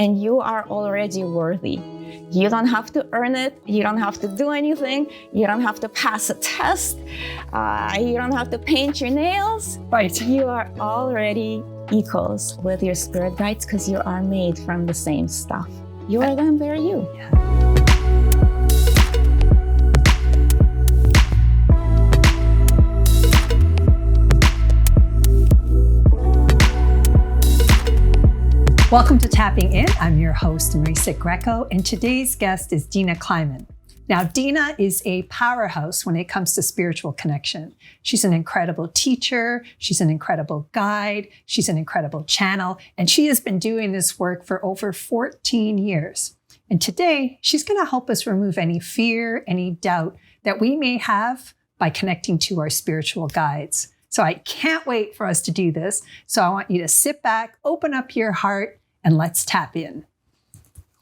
and you are already worthy. You don't have to earn it. You don't have to do anything. You don't have to pass a test. You don't have to paint your nails. Right. You are already equals with your spirit guides because you are made from the same stuff. You are them, they're you. Welcome to Tapping In. I'm your host, Marisa Grieco, and today's guest is Dina Kleiman. Now, Dina is a powerhouse when it comes to spiritual connection. She's an incredible teacher. She's an incredible guide. She's an incredible channel, and she has been doing this work for over 14 years. And today, she's going to help us remove any fear, any doubt that we may have by connecting to our spiritual guides. So I can't wait for us to do this. So I want you to sit back, open up your heart, and let's tap in.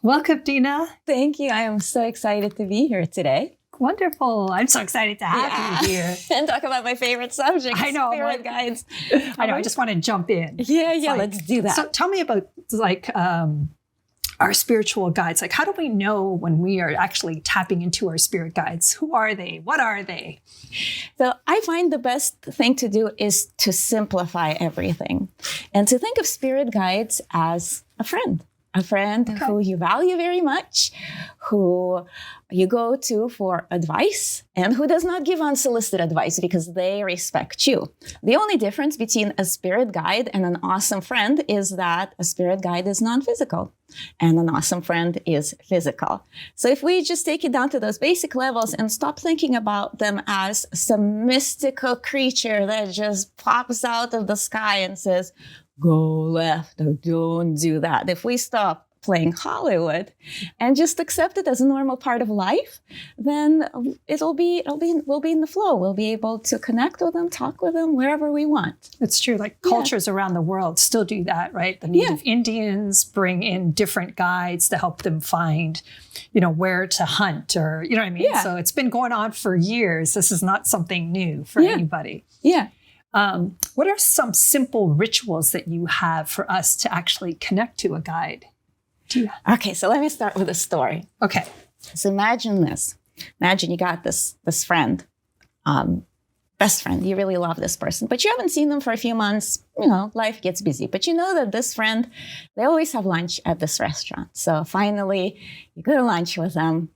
Welcome, Dina. Thank you. I am so excited to be here today. Wonderful. I'm so excited to have you here. And talk about my favorite subject, I know, spirit guides. I know. I just want to jump in. Yeah, let's do that. So tell me about our spiritual guides. Like, how do we know when we are actually tapping into our spirit guides? Who are they? What are they? So I find the best thing to do is to simplify everything and to think of spirit guides as a friend who you value very much, who you go to for advice, and who does not give unsolicited advice because they respect you. The only difference between a spirit guide and an awesome friend is that a spirit guide is non-physical and an awesome friend is physical. So if we just take it down to those basic levels and stop thinking about them as some mystical creature that just pops out of the sky and says, go left or don't do that. If we stop playing Hollywood and just accept it as a normal part of life, then we'll be in the flow. We'll be able to connect with them, talk with them wherever we want. It's true. Like cultures around the world still do that, right? The Native Indians bring in different guides to help them find, where to hunt or, you know what I mean? Yeah. So it's been going on for years. This is not something new for anybody. Yeah. What are some simple rituals that you have for us to actually connect to a guide? Okay, so let me start with a story. Okay. So imagine this. Imagine you got this friend, best friend. You really love this person, but you haven't seen them for a few months. Life gets busy. But you know that this friend, they always have lunch at this restaurant. So finally, you go to lunch with them.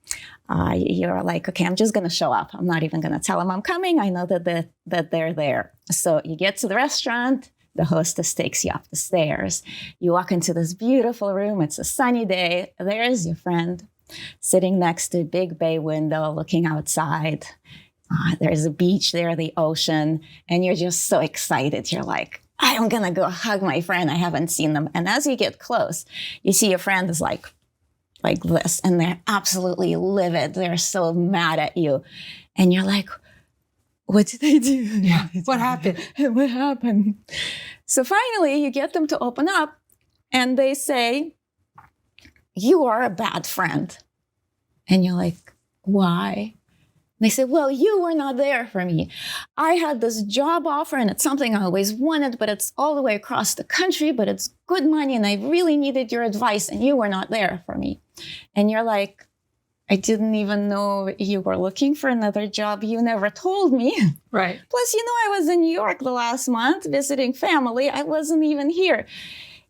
You're like, okay, I'm just going to show up. I'm not even going to tell them I'm coming. I know that they're there. So you get to the restaurant. The hostess takes you up the stairs. You walk into this beautiful room. It's a sunny day. There's your friend sitting next to a big bay window looking outside. There's a beach there, the ocean, and you're just so excited. You're like, I'm going to go hug my friend. I haven't seen them. And as you get close, you see your friend is like this, and they're absolutely livid. They're so mad at you. And you're like, what did I do? Yeah. What happened? What happened? So finally, you get them to open up, and they say, you are a bad friend. And you're like, why? They say, well, you were not there for me. I had this job offer, and it's something I always wanted, but it's all the way across the country, but it's good money, and I really needed your advice, and you were not there for me. And you're like, I didn't even know you were looking for another job. You never told me. Right. Plus, I was in New York the last month visiting family. I wasn't even here.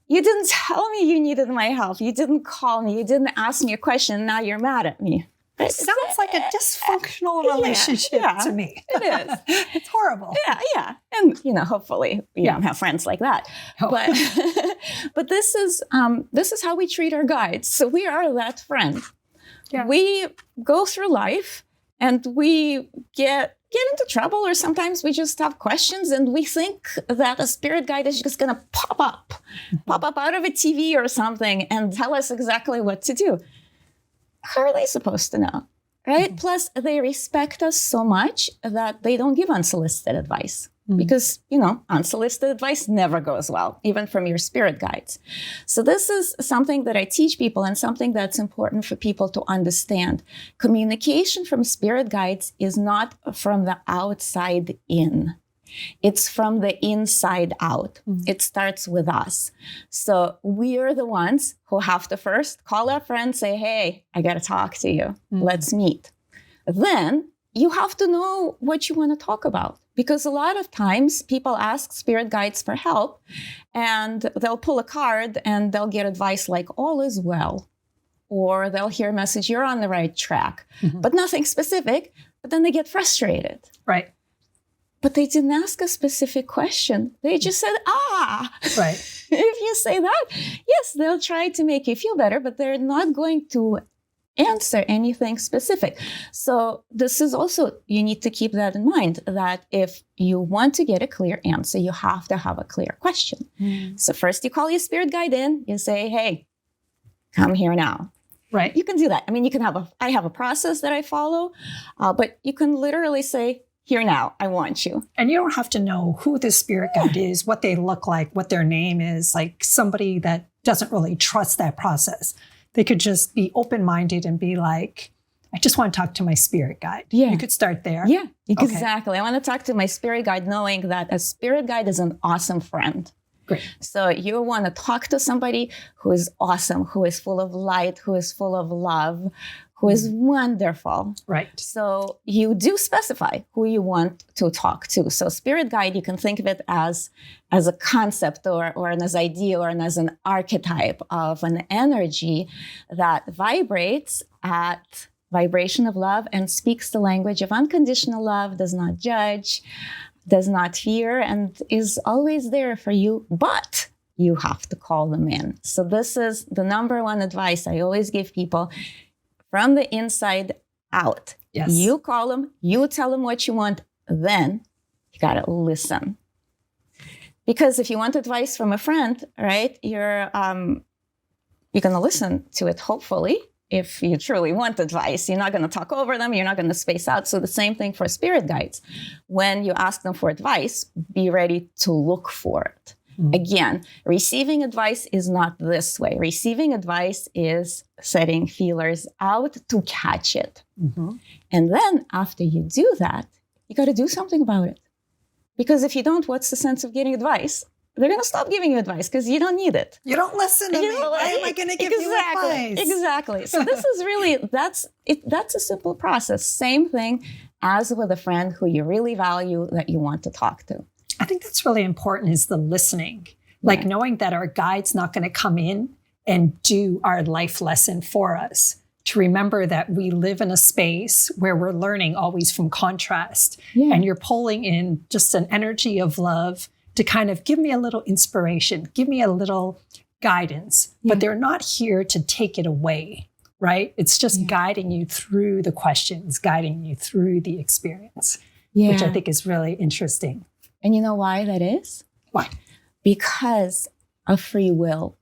You didn't tell me you needed my help. You didn't call me. You didn't ask me a question. Now you're mad at me. It sounds like a dysfunctional relationship to me. It is. It's horrible. Yeah. And, hopefully we don't have friends like that. Oh. But this is how we treat our guides. So we are that friend. Yeah. We go through life and we get into trouble, or sometimes we just have questions and we think that a spirit guide is just going to pop up out of a TV or something and tell us exactly what to do. How are they supposed to know, right? Mm-hmm. Plus, they respect us so much that they don't give unsolicited advice. Because, unsolicited advice never goes well, even from your spirit guides. So this is something that I teach people and something that's important for people to understand. Communication from spirit guides is not from the outside in. It's from the inside out. It starts with us. So we're the ones who have to first call our friend, say, hey, I got to talk to you. Let's meet. Then you have to know what you want to talk about. Because a lot of times people ask spirit guides for help and they'll pull a card and they'll get advice like all is well. Or they'll hear a message, you're on the right track, but nothing specific. But then they get frustrated. Right. But they didn't ask a specific question. They just said, Right. If you say that, yes, they'll try to make you feel better, but they're not going to answer anything specific. So this is also, you need to keep that in mind, that if you want to get a clear answer, you have to have a clear question. So first you call your spirit guide in, you say, hey, come here now. Right. You can do that. I mean, I have a process that I follow, but you can literally say, here now, I want you. And you don't have to know who the spirit guide is, what they look like, what their name is, like somebody that doesn't really trust that process. They could just be open-minded and be like, I just want to talk to my spirit guide. Yeah. You could start there. Yeah, exactly. Okay. I want to talk to my spirit guide knowing that a spirit guide is an awesome friend. Great. So you want to talk to somebody who is awesome, who is full of light, who is full of love, who is wonderful. Right. So you do specify who you want to talk to. So spirit guide, you can think of it as a concept or as idea or as an archetype of an energy that vibrates at vibration of love and speaks the language of unconditional love, does not judge, does not fear, and is always there for you, but you have to call them in. So this is the number one advice I always give people. From the inside out. Yes. You call them, you tell them what you want, then you got to listen. Because if you want advice from a friend, right, you're going to listen to it, hopefully, if you truly want advice. You're not going to talk over them. You're not going to space out. So the same thing for spirit guides. When you ask them for advice, be ready to look for it. Again, receiving advice is not this way. Receiving advice is setting feelers out to catch it. And then after you do that, you got to do something about it. Because if you don't, what's the sense of getting advice? They're going to stop giving you advice because you don't need it. You don't listen to me. Why am I going to give you advice? Exactly. So this is really, that's a simple process. Same thing as with a friend who you really value that you want to talk to. I think that's really important is the listening, like knowing that our guide's not going to come in and do our life lesson for us. To remember that we live in a space where we're learning always from contrast and you're pulling in just an energy of love to kind of give me a little inspiration, give me a little guidance, but they're not here to take it away, right? It's just guiding you through the questions, guiding you through the experience, which I think is really interesting. And you know why that is? Why? Because of free will.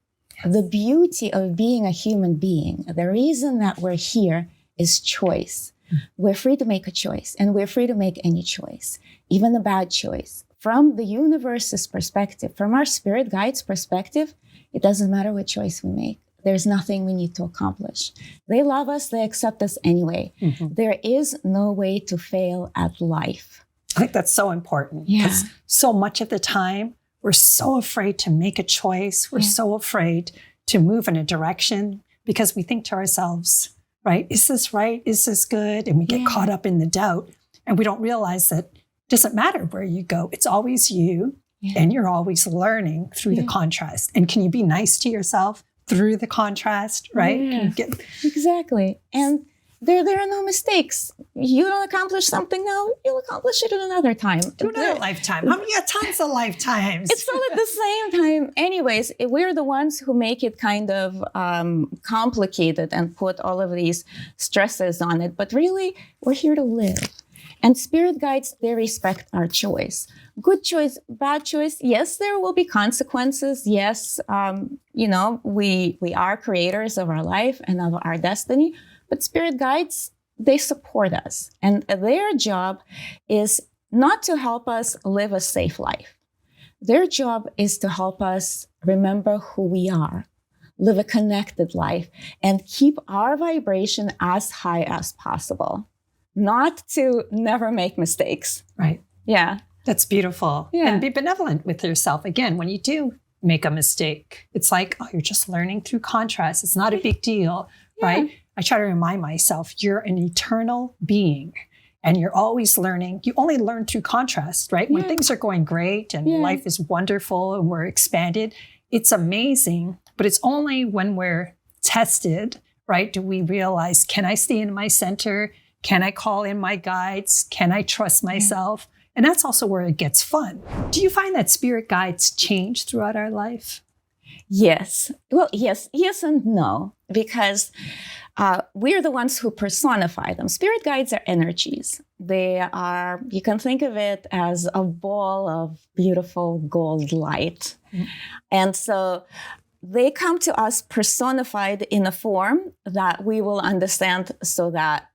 The beauty of being a human being, the reason that we're here is choice. We're free to make a choice, and we're free to make any choice, even a bad choice. From the universe's perspective, from our spirit guide's perspective, it doesn't matter what choice we make. There's nothing we need to accomplish. They love us, they accept us anyway. There is no way to fail at life. I think that's so important because so much of the time we're so afraid to make a choice. We're so afraid to move in a direction because we think to ourselves, right, is this right? Is this good? And we get caught up in the doubt and we don't realize that it doesn't matter where you go. It's always you and you're always learning through the contrast. And can you be nice to yourself through the contrast, right? Exactly. And there are no mistakes. You don't accomplish something now, you'll accomplish it at another time. Do another lifetime. How many tons of lifetimes? It's all at the same time. Anyways, we're the ones who make it kind of complicated and put all of these stresses on it. But really, we're here to live. And spirit guides, they respect our choice. Good choice, bad choice. Yes, there will be consequences. Yes, we are creators of our life and of our destiny. But spirit guides, they support us. And their job is not to help us live a safe life. Their job is to help us remember who we are, live a connected life, and keep our vibration as high as possible. Not to never make mistakes. Right. Yeah. That's beautiful. Yeah. And be benevolent with yourself. Again, when you do make a mistake, it's like, oh, you're just learning through contrast. It's not a big deal, right? I try to remind myself, you're an eternal being and you're always learning. You only learn through contrast, right? When things are going great and life is wonderful and we're expanded, it's amazing. But it's only when we're tested, right? Do we realize, can I stay in my center? Can I call in my guides? Can I trust myself? And that's also where it gets fun. Do you find that spirit guides change throughout our life? Yes. Well, yes and no, because we're the ones who personify them. Spirit guides are energies. They are, you can think of it as a ball of beautiful gold light. Mm-hmm. And so they come to us personified in a form that we will understand so that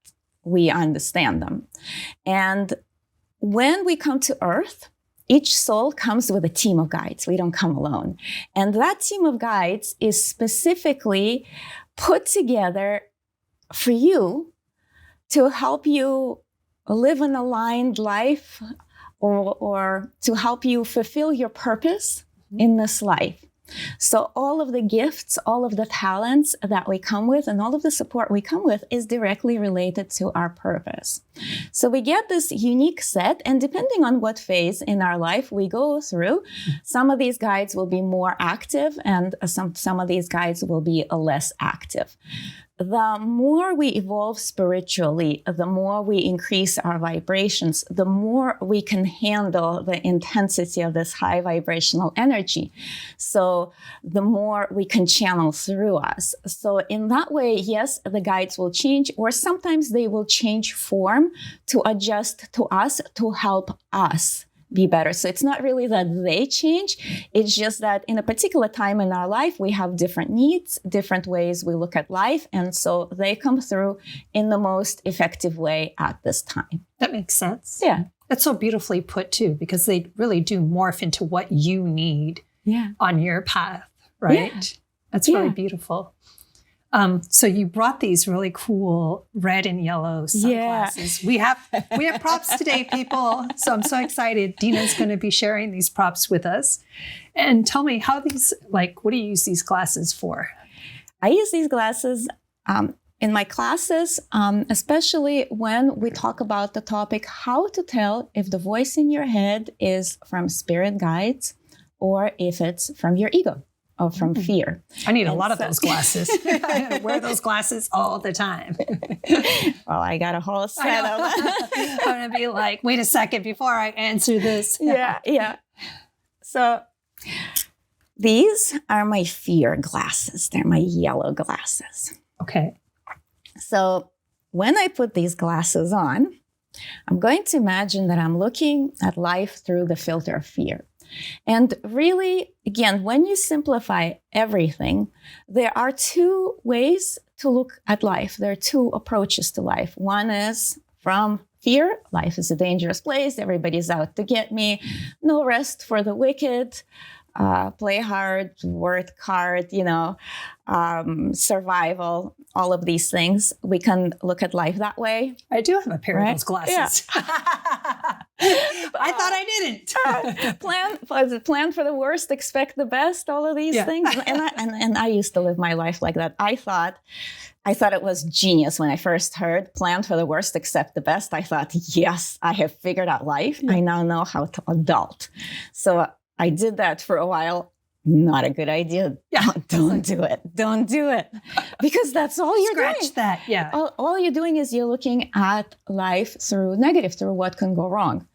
we understand them. And when we come to Earth, each soul comes with a team of guides. We don't come alone. And that team of guides is specifically put together for you to help you live an aligned life or to help you fulfill your purpose in this life. So all of the gifts, all of the talents that we come with and all of the support we come with is directly related to our purpose. So we get this unique set, and depending on what phase in our life we go through, some of these guides will be more active and some of these guides will be less active. The more we evolve spiritually, the more we increase our vibrations, the more we can handle the intensity of this high vibrational energy. So the more we can channel through us. So in that way, yes, the guides will change, or sometimes they will change form to adjust to us, to help us be better. So it's not really that they change. It's just that in a particular time in our life, we have different needs, different ways we look at life. And so they come through in the most effective way at this time. That makes sense. Yeah. That's so beautifully put too, because they really do morph into what you need on your path, right? Yeah. That's really beautiful. So you brought these really cool red and yellow sunglasses. Yeah. We have props today, people. So I'm so excited. Dina's going to be sharing these props with us. And tell me how these, what do you use these glasses for? I use these glasses in my classes, especially when we talk about the topic, how to tell if the voice in your head is from spirit guides or if it's from your ego. Or from fear. I need a lot of those glasses. I wear those glasses all the time. Well, I got a whole set of them. I'm going to be like, wait a second before I answer this. Yeah. So these are my fear glasses. They're my yellow glasses. Okay. So when I put these glasses on, I'm going to imagine that I'm looking at life through the filter of fear. And really, again, when you simplify everything, there are two ways to look at life. There are two approaches to life. One is from fear. Life is a dangerous place. Everybody's out to get me. No rest for the wicked. Play hard, work hard, survival, all of these things. We can look at life that way. I do have a pair of those glasses. Yeah. I thought I didn't. Plan for the worst, expect the best, all of these things. And I used to live my life like that. I thought it was genius when I first heard plan for the worst, accept the best. I thought, yes, I have figured out life. I now know how to adult. So I did that for a while. Not a good idea. Yeah. Don't do it. Don't do it. Because that's all you're doing. Scratch that. Yeah. All you're doing is you're looking at life through negative, through what can go wrong.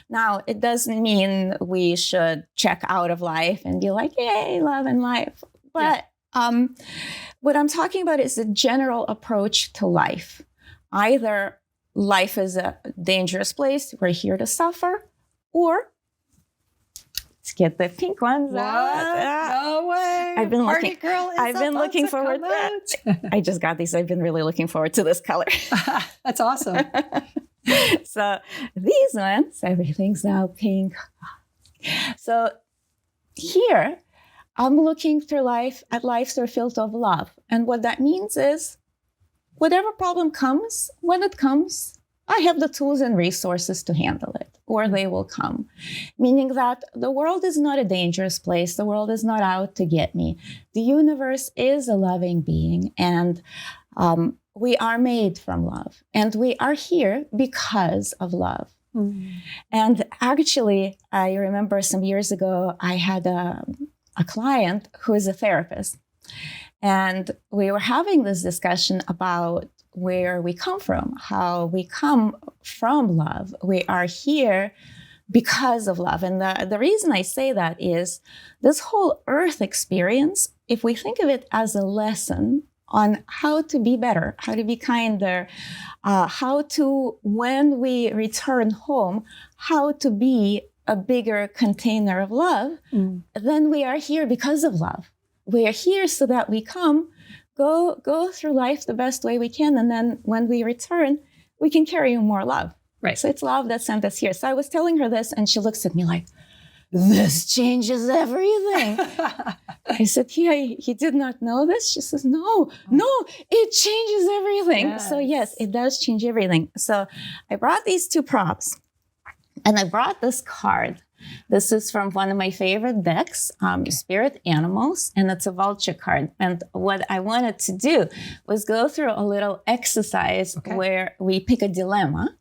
Now, it doesn't mean we should check out of life and be like, yay, love and life. But what I'm talking about is a general approach to life. Either life is a dangerous place, we're here to suffer, or let's get the pink ones out. No way. I've been Party looking. girl is I've been looking forward to that. I just got these. I've been really looking forward to this color. That's awesome. So these ones, everything's now pink. So here, I'm looking through life at life through a filter of love. And what that means is whatever problem comes, when it comes, I have the tools and resources to handle it, or they will come. Meaning that the world is not a dangerous place. The world is not out to get me. The universe is a loving being, and we are made from love, and we are here because of love. And actually, I remember some years ago, I had a client who is a therapist, and we were having this discussion about where we come from, how we come from love. We are here because of love. And the reason I say that is this whole earth experience, if we think of it as a lesson on how to be better, how to be kinder, how to, when we return home, how to be a bigger container of love, then we are here because of love. We are here so that we go through life the best way we can. And then when we return, we can carry more love. Right. So it's love that sent us here. So I was telling her this, and she looks at me like, this changes everything. I said, yeah, he did not know this. She says, no, it changes everything. Yes. So yes, it does change everything. So I brought these two props, and I brought this card. This is from one of my favorite decks, Spirit Animals, and it's a vulture card. And what I wanted to do was go through a little exercise where we pick a dilemma,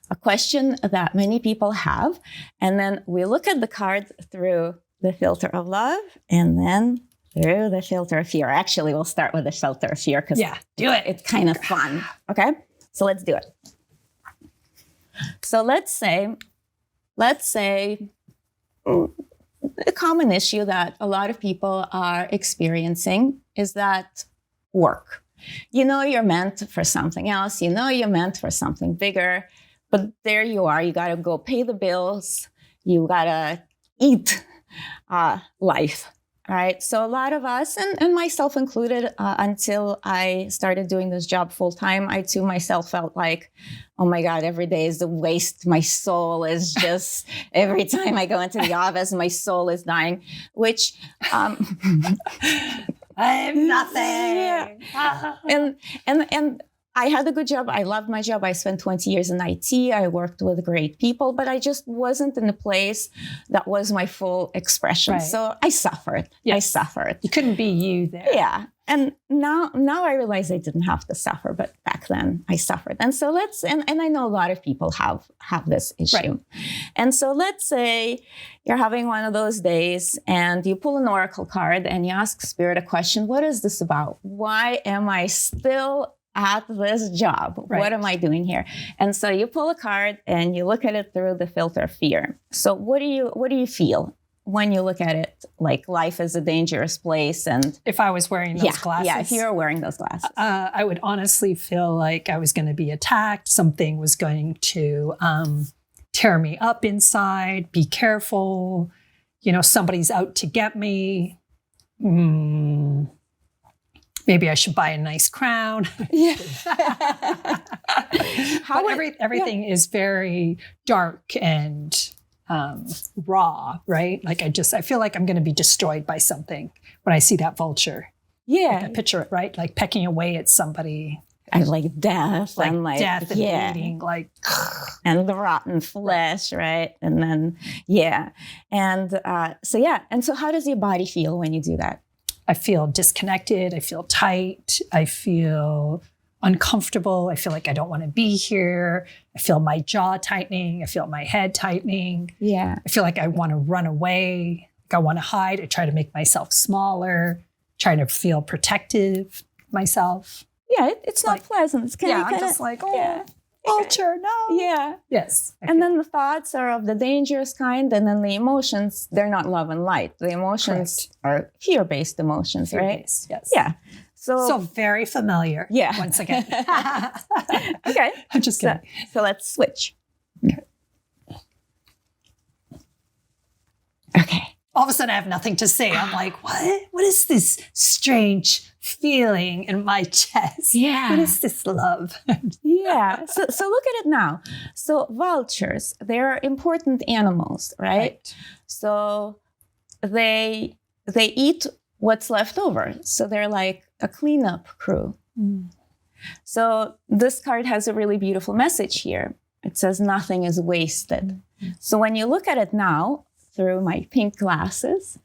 a question that many people have, and then we look at the card through the filter of love and then through the filter of fear. Actually, we'll start with the filter of fear because do it. It's kind of fun. Okay, so let's do it. So let's say a common issue that a lot of people are experiencing is that work. You know you're meant for something else. You know you're meant for something bigger. But there you are. You got to go pay the bills. You got to eat life, right? So a lot of us, and myself included, until I started doing this job full time, I too myself felt like, oh my God, every day is a waste. My soul is just, every time I go into the office, my soul is dying, which... I'm nothing. Yeah. And I had a good job. I loved my job. I spent 20 years in IT. I worked with great people, but I just wasn't in a place that was my full expression. Right. So I suffered. Yes. I suffered. You couldn't be you there. Yeah. And now I realize I didn't have to suffer, but back then I suffered. And so and I know a lot of people have this issue. Right. And so let's say you're having one of those days and you pull an oracle card and you ask Spirit a question. What is this about? Why am I still at this job? Right. What am I doing here? And so you pull a card and you look at it through the filter of fear. So what do you feel when you look at it? Like life is a dangerous place. And if I was wearing those glasses. Yeah, if you're wearing those glasses. I would honestly feel like I was going to be attacked. Something was going to tear me up inside. Be careful. Somebody's out to get me. Maybe I should buy a nice crown. Yeah. Everything is very dark and raw, right? Like I feel like I'm going to be destroyed by something when I see that vulture. Yeah. Like I picture it, right? Like pecking away at somebody. And like death. And death and bleeding. And the rotten flesh, right? And then, And And so how does your body feel when you do that? I feel disconnected. I feel tight. I feel uncomfortable. I feel like I don't want to be here. I feel my jaw tightening. I feel my head tightening. Yeah. I feel like I want to run away. Like I want to hide. I try to make myself smaller, trying to feel protective myself. Yeah, it's not pleasant. It's I'm just like, vulture, no. Yeah. Yes. And then the thoughts are of the dangerous kind, and then the emotions, they're not love and light. The emotions are fear-based emotions, fear-based, right? Yes. Yeah. So very familiar. Yeah. Once again. Okay. I'm just kidding. So let's switch. Okay. All of a sudden I have nothing to say. I'm like, what? What is this strange feeling in my chest? Yeah. What is this love? Yeah. So look at it now. So vultures, they're important animals, right? So they eat what's left over. So they're like a cleanup crew. So this card has a really beautiful message here. It says nothing is wasted. So when you look at it now through my pink glasses,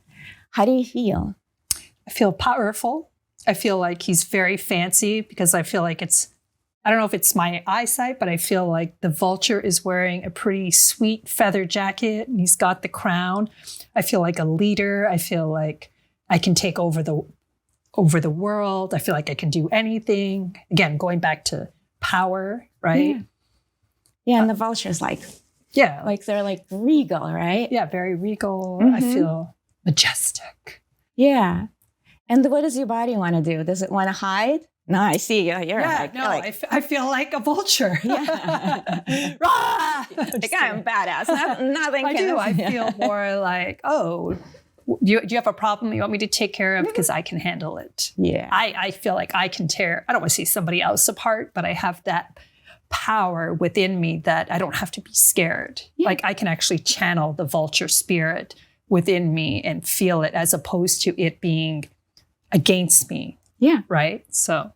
how do you feel? I feel powerful. I feel like he's very fancy because I feel like I don't know if it's my eyesight, but I feel like the vulture is wearing a pretty sweet feather jacket and he's got the crown. I feel like a leader. I feel like I can take over the world. I feel like I can do anything. Again, going back to power, right? Yeah, and the vulture's like they're like regal, right? Yeah, very regal. Mm-hmm. I feel majestic. Yeah. And what does your body want to do? Does it want to hide? No, I see. I feel like a vulture. Yeah. I'm badass. Nothing. I do. I feel more like, oh, do you have a problem you want me to take care of? Because I can handle it. Yeah. I feel like I can I don't want to see somebody else apart, but I have that power within me that I don't have to be scared. Yeah. Like I can actually channel the vulture spirit within me and feel it as opposed to it being against me. Yeah. Right? So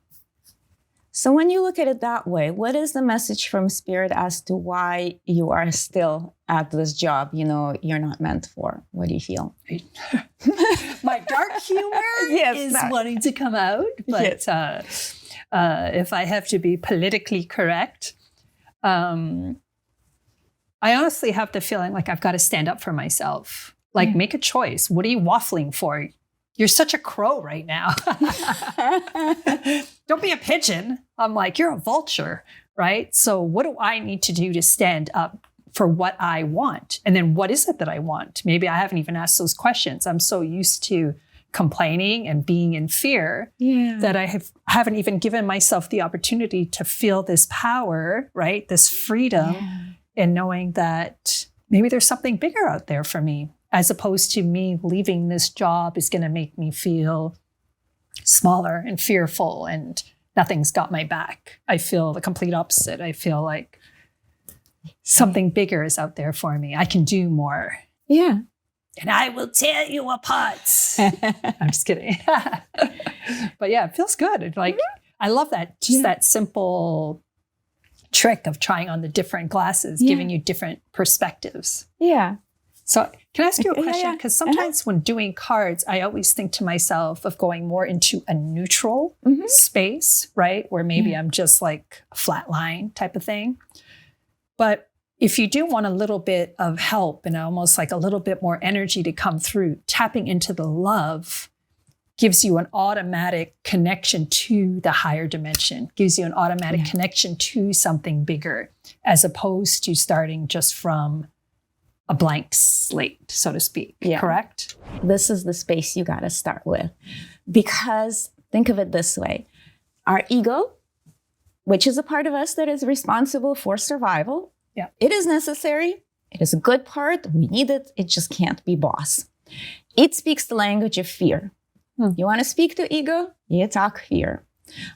when you look at it that way, what is the message from spirit as to why you are still at this job, you're not meant for? What do you feel? My dark humor is wanting to come out. But if I have to be politically correct, I honestly have the feeling like I've got to stand up for myself. Like, make a choice. What are you waffling for? You're such a crow right now. Don't be a pigeon. I'm like, you're a vulture, right? So what do I need to do to stand up for what I want? And then what is it that I want? Maybe I haven't even asked those questions. I'm so used to complaining and being in fear that I haven't even given myself the opportunity to feel this power, right? This freedom and knowing that maybe there's something bigger out there for me. As opposed to me leaving this job is going to make me feel smaller and fearful and nothing's got my back. I feel the complete opposite. I feel like something bigger is out there for me. I can do more. Yeah. And I will tear you apart. I'm just kidding. But yeah, it feels good. Like, I love that. Just that simple trick of trying on the different glasses, giving you different perspectives. Yeah. So can I ask you a question? Because sometimes when doing cards, I always think to myself of going more into a neutral space, right? Where maybe I'm just like a flat line type of thing. But if you do want a little bit of help and almost like a little bit more energy to come through, tapping into the love gives you an automatic connection to the higher dimension, gives you an automatic connection to something bigger, as opposed to starting just from a blank slate, so to speak, correct? This is the space you got to start with. Because think of it this way. Our ego, which is a part of us that is responsible for survival, it is necessary. It is a good part. We need it. It just can't be boss. It speaks the language of fear. You want to speak to ego? You talk fear.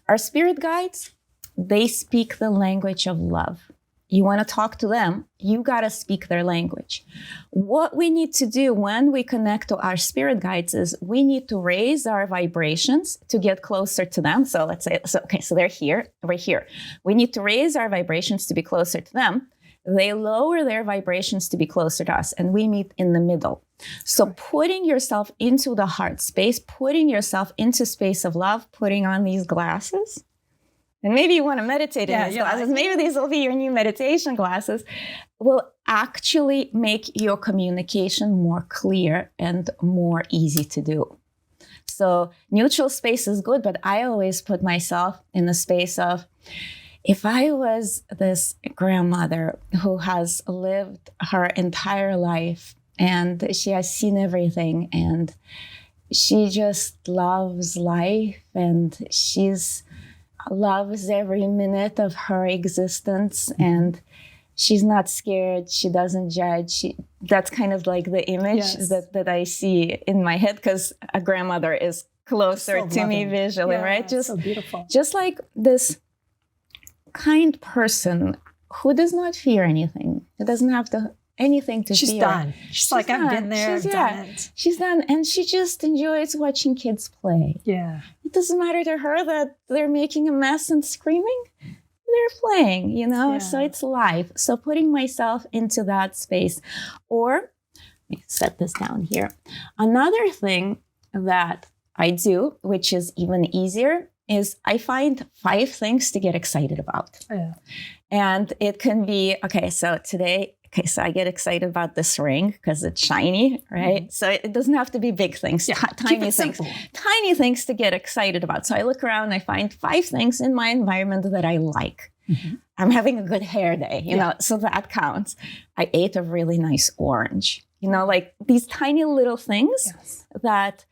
Our spirit guides, they speak the language of love. You want to talk to them, you got to speak their language. What we need to do when we connect to our spirit guides is we need to raise our vibrations to get closer to them. So let's say, so they're here, we're here. We need to raise our vibrations to be closer to them. They lower their vibrations to be closer to us, and we meet in the middle. So putting yourself into the heart space, putting yourself into space of love, putting on these glasses, and maybe you want to meditate in these glasses. Maybe these will be your new meditation glasses, will actually make your communication more clear and more easy to do. So neutral space is good, but I always put myself in the space of, if I was this grandmother who has lived her entire life and she has seen everything and she just loves life and loves every minute of her existence and she's not scared, she doesn't judge. That's kind of like the image that I see in my head, because a grandmother is closer to me visually, right? Just so beautiful. Just like this kind person who does not fear anything. It doesn't have anything to fear. She's done. She's like, I've been there, I've done it. She's done. And she just enjoys watching kids play. Yeah. it doesn't matter to her that they're making a mess and screaming. They're playing, so it's live. So putting myself into that space. Or, let me set this down here. Another thing that I do, which is even easier, is I find 5 things to get excited about. Yeah. And it can be, so I get excited about this ring because it's shiny, right? Mm-hmm. So it doesn't have to be big things, tiny things to get excited about. So I look around, I find 5 things in my environment that I like. Mm-hmm. I'm having a good hair day, so that counts. I ate a really nice orange, like these tiny little things that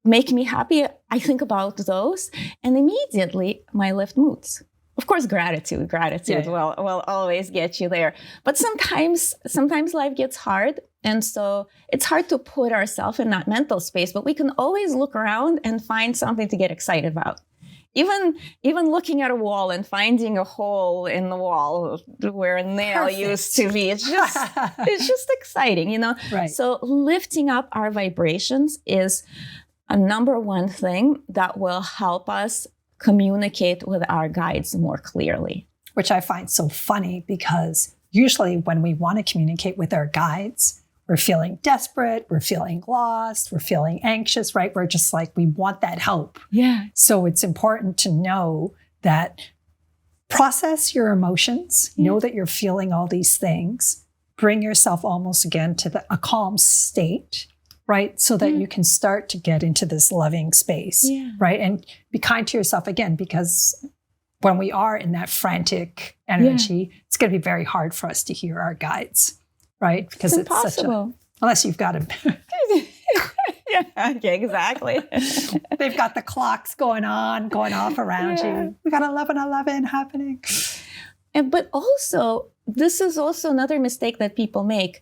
make me happy. I think about those and immediately my lift moods. Of course, gratitude will always get you there. But sometimes life gets hard. And so it's hard to put ourselves in that mental space, but we can always look around and find something to get excited about. Even looking at a wall and finding a hole in the wall where a nail used to be, it's just exciting, Right. So lifting up our vibrations is a number one thing that will help us communicate with our guides more clearly. Which I find so funny because usually when we want to communicate with our guides, we're feeling desperate, we're feeling lost, we're feeling anxious, right? We're just like, we want that help. Yeah. So it's important to know that process your emotions, know that you're feeling all these things, bring yourself almost again to a calm state, right? So that you can start to get into this loving space, right? And be kind to yourself again, because when we are in that frantic energy, it's going to be very hard for us to hear our guides, right? Because it's impossible. Unless you've got a... exactly. They've got the clocks going off around you. We got 11:11 happening. But also, this is also another mistake that people make.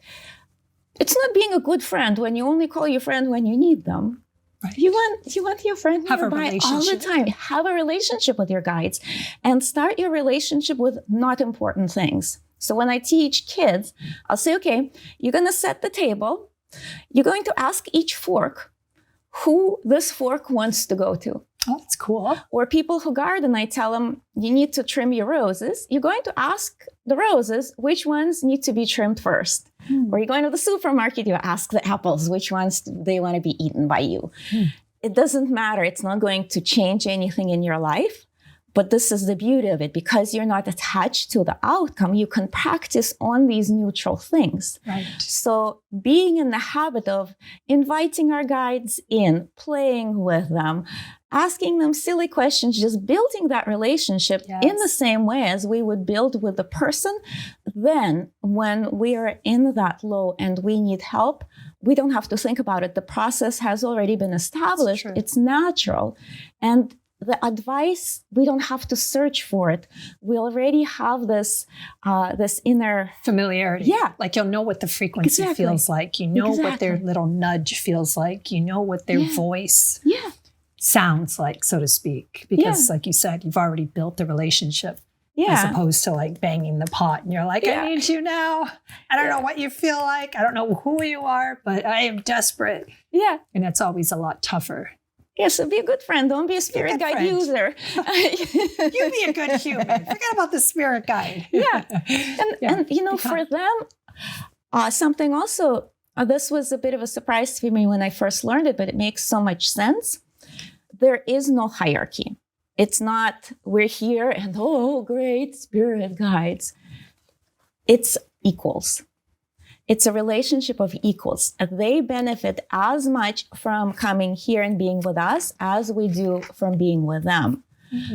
It's not being a good friend when you only call your friend when you need them. Right. You want your friend nearby all the time. Have a relationship with your guides and start your relationship with not important things. So when I teach kids, I'll say, okay, you're going to set the table. You're going to ask each fork who this fork wants to go to. Oh, that's cool. Or people who garden, I tell them, you need to trim your roses. You're going to ask the roses which ones need to be trimmed first. Or you're going to the supermarket, you ask the apples which ones they want to be eaten by you. It doesn't matter. It's not going to change anything in your life. But this is the beauty of it. Because you're not attached to the outcome, you can practice on these neutral things. Right. So being in the habit of inviting our guides in, playing with them, asking them silly questions, just building that relationship in the same way as we would build with the person. Then when we are in that low and we need help, we don't have to think about it. The process has already been established. It's natural. And the advice, we don't have to search for it. We already have this inner familiarity. Yeah. Like you'll know what the frequency feels like. You know what their little nudge feels like. You know what their voice sounds like, so to speak. Because like you said, you've already built the relationship. As opposed to like banging the pot and you're like, I need you now. I don't know what you feel like. I don't know who you are, but I am desperate. Yeah. And that's always a lot tougher. Yes, so be a good friend. Don't be a spirit guide user. You be a good human. Forget about the spirit guide. And for them, something also, this was a bit of a surprise to me when I first learned it, but it makes so much sense. There is no hierarchy. It's not, we're here and, oh, great spirit guides. It's equals. It's a relationship of equals. They benefit as much from coming here and being with us as we do from being with them.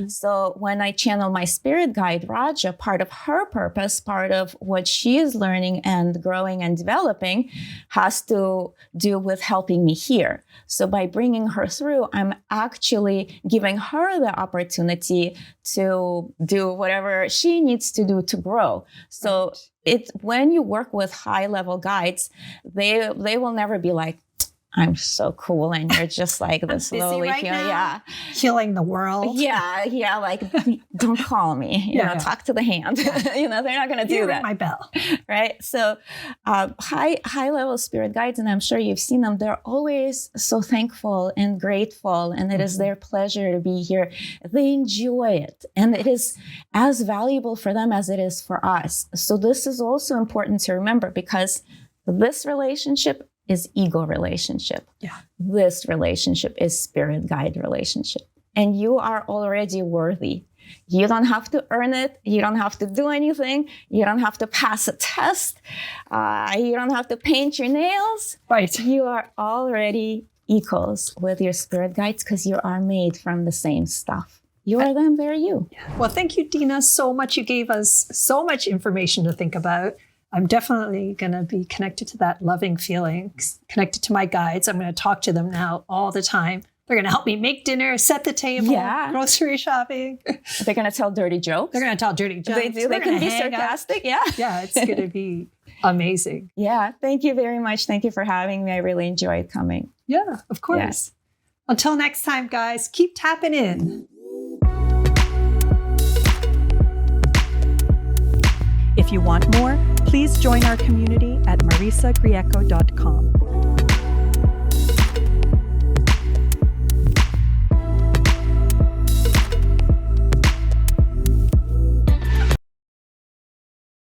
So when I channel my spirit guide, Raja, part of her purpose, part of what she is learning and growing and developing has to do with helping me here. So by bringing her through, I'm actually giving her the opportunity to do whatever she needs to do to grow. So it's when you work with high level guides, they will never be like, I'm so cool. And you're just like this lowly right feeling. now. Yeah. Healing the world. Yeah. Like, don't call me, you know, talk to the hand. You know, they're not going to do that. Ring my bell. Right. So high level spirit guides, and I'm sure you've seen them, they're always so thankful and grateful. And it is their pleasure to be here. They enjoy it. And it is as valuable for them as it is for us. So this is also important to remember, because this relationship is ego relationship. Yeah. This relationship is spirit guide relationship. And you are already worthy. You don't have to earn it. You don't have to do anything. You don't have to pass a test. You don't have to paint your nails. Right. You are already equals with your spirit guides, because you are made from the same stuff. You are them, they're you. Well, thank you, Dina, so much. You gave us so much information to think about. I'm definitely going to be connected to that loving feeling, connected to my guides. I'm going to talk to them now all the time. They're going to help me make dinner, set the table, grocery shopping. They're going to tell dirty jokes. They're going to tell dirty jokes. They do. They can be sarcastic. Yeah. Yeah, it's going to be amazing. Yeah. Thank you very much. Thank you for having me. I really enjoyed coming. Yeah, of course. Yes. Until next time, guys, keep tapping in. If you want more, please join our community at marisagrieco.com.